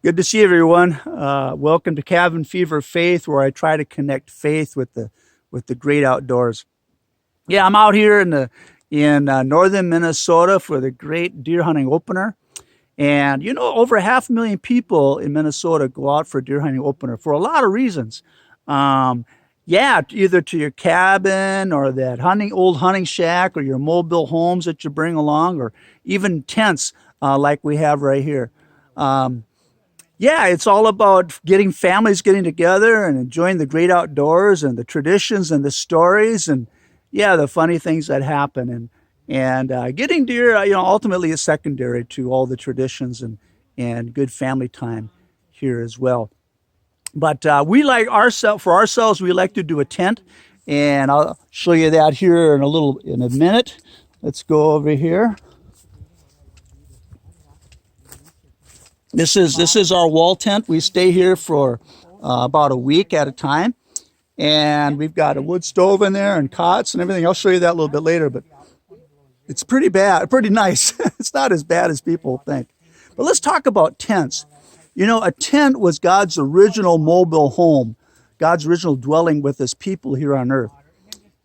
Good to see everyone. Welcome to Cabin Fever Faith, where I try to connect faith with the great outdoors. Yeah, I'm out here in northern Minnesota for the great deer hunting opener, and over 500,000 people in Minnesota go out for a deer hunting opener for a lot of reasons. Um, yeah, either to your cabin or that old hunting shack or your mobile homes that you bring along, or even tents like we have right here. Um, yeah, it's all about getting families getting together and enjoying the great outdoors and the traditions and the stories and yeah, the funny things that happen and getting deer, ultimately is secondary to all the traditions and good family time here as well. But we like ourselves for ourselves. We like to do a tent, and I'll show you that here in a minute. Let's go over here. This is our wall tent. We stay here for about a week at a time, and we've got a wood stove in there and cots and everything. I'll show you that a little bit later, but it's pretty nice. It's not as bad as people think. But let's talk about tents. A tent was God's original mobile home, God's original dwelling with his people here on earth.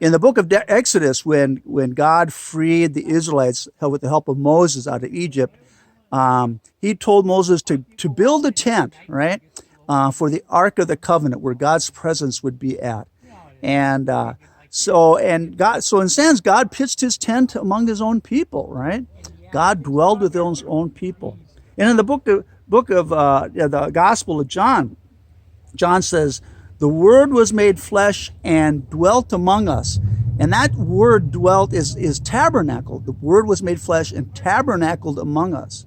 In the book of Exodus, when God freed the Israelites with the help of Moses out of Egypt, he told Moses to build a tent, right, for the Ark of the Covenant, where God's presence would be at. And so in a sense, God pitched his tent among his own people, right? God dwelled with his own people. And in the book of the Gospel of John, John says, "The Word was made flesh and dwelt among us." And that word dwelt is tabernacle. The Word was made flesh and tabernacled among us.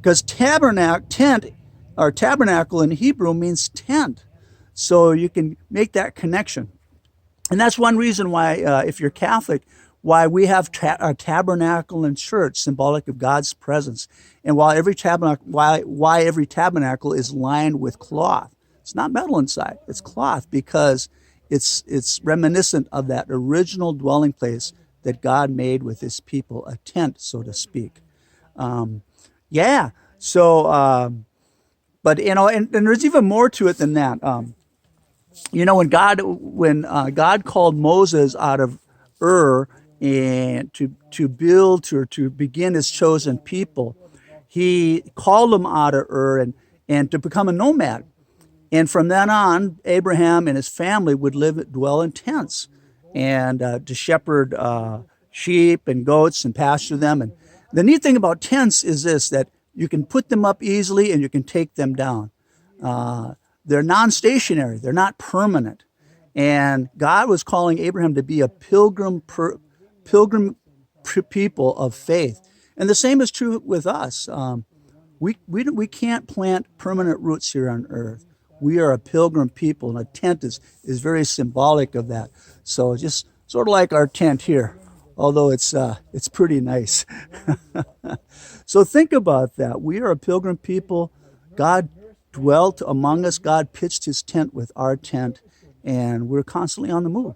Because tabernacle in Hebrew means tent. So you can make that connection. And that's one reason why, if you're Catholic, why we have a tabernacle in church, symbolic of God's presence. And why every tabernacle is lined with cloth. It's not metal inside, it's cloth, because it's reminiscent of that original dwelling place that God made with his people, a tent, so to speak. Yeah. So, but and there's even more to it than that. When God called Moses out of Ur and to build or to begin his chosen people, he called them out of Ur and to become a nomad. And from then on, Abraham and his family would dwell in tents and to shepherd sheep and goats and pasture them. And the neat thing about tents is this, that you can put them up easily and you can take them down. They're non-stationary. They're not permanent. And God was calling Abraham to be a pilgrim people of faith. And the same is true with us. We can't plant permanent roots here on earth. We are a pilgrim people, and a tent is very symbolic of that. So just sort of like our tent here, although it's pretty nice. So think about that. We are a pilgrim people. God dwelt among us. God pitched his tent with our tent, and we're constantly on the move.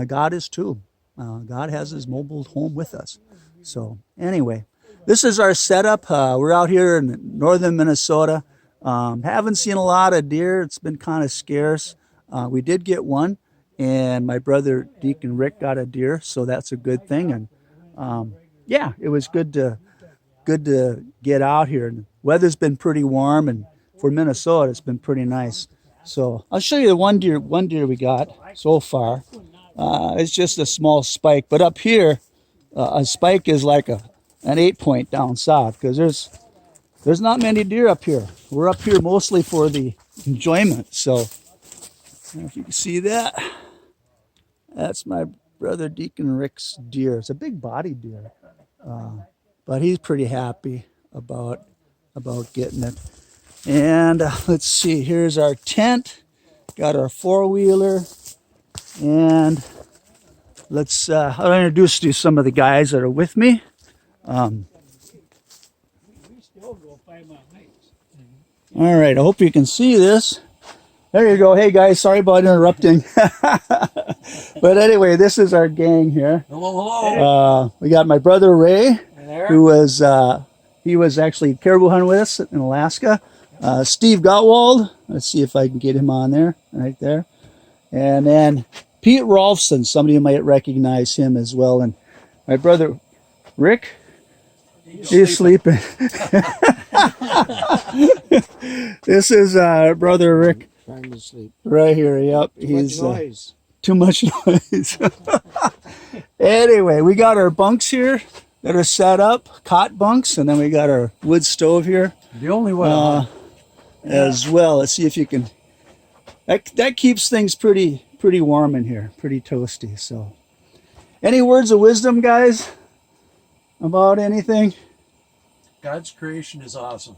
God is too. God has his mobile home with us. So anyway, this is our setup. We're out here in northern Minnesota. Haven't seen a lot of deer. It's been kind of scarce. We did get one, and my brother Deacon Rick got a deer, so that's a good thing. And yeah, it was good to get out here. And the weather's been pretty warm, and for Minnesota, it's been pretty nice. So I'll show you the one deer we got so far. It's just a small spike, but up here, a spike is like an 8-point down south, because there's not many deer up here. We're up here mostly for the enjoyment. So if you can see that, that's my brother Deacon Rick's deer. It's a big body deer, but he's pretty happy about getting it. And let's see, here's our tent, got our four-wheeler, and I'll introduce you to some of the guys that are with me. All right, I hope you can see this. There you go. Hey guys, sorry about interrupting. But anyway, this is our gang here. Hello. We got my brother Ray, who was he was actually caribou hunting with us in Alaska. Steve Gottwald. Let's see if I can get him on there, right there. And then Pete Rolfson. Somebody you might recognize him as well. And my brother Rick. He's sleeping. This is brother Rick. Trying to sleep. Right here. Yep. He's noise. Too much noise. Anyway, we got our bunks here that are set up, cot bunks, and then we got our wood stove here. The only one as well. Let's see if you can. That keeps things pretty warm in here, pretty toasty. So, any words of wisdom, guys, about anything? God's creation is awesome.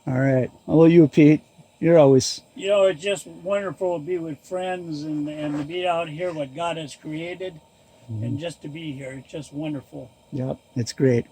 All right. Hello, you, Pete. You're always. It's just wonderful to be with friends and to be out here what God has created, and just to be here. It's just wonderful. Yep, it's great.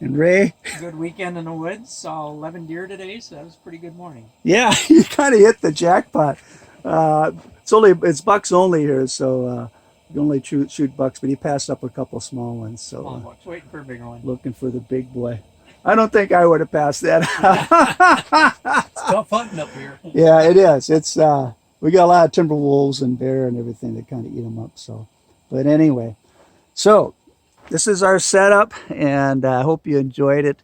And Ray? Good weekend in the woods. Saw 11 deer today, so that was a pretty good morning. Yeah, you kind of hit the jackpot. It's bucks only here, so you can only shoot bucks, but he passed up a couple small ones. So Small bucks, waiting for a bigger one. Looking for the big boy. I don't think I would have passed that. It's tough hunting up here. Yeah, it is. It's we got a lot of timber wolves and bear and everything that kind of eat them up. So, but anyway, so this is our setup, and I hope you enjoyed it.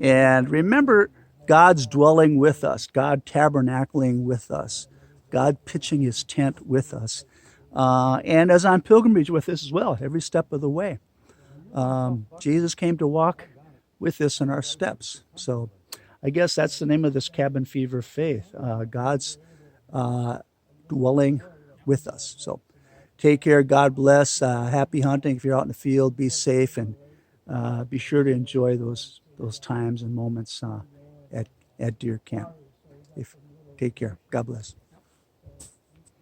And remember, God's dwelling with us, God tabernacling with us, God pitching his tent with us, and as on pilgrimage with us as well, every step of the way. Jesus came to walk with us in our steps. So I guess that's the name of this Cabin Fever faith, God's dwelling with us. So take care. God bless. Happy hunting. If you're out in the field, be safe, and be sure to enjoy those times and moments at deer camp. Take care. God bless.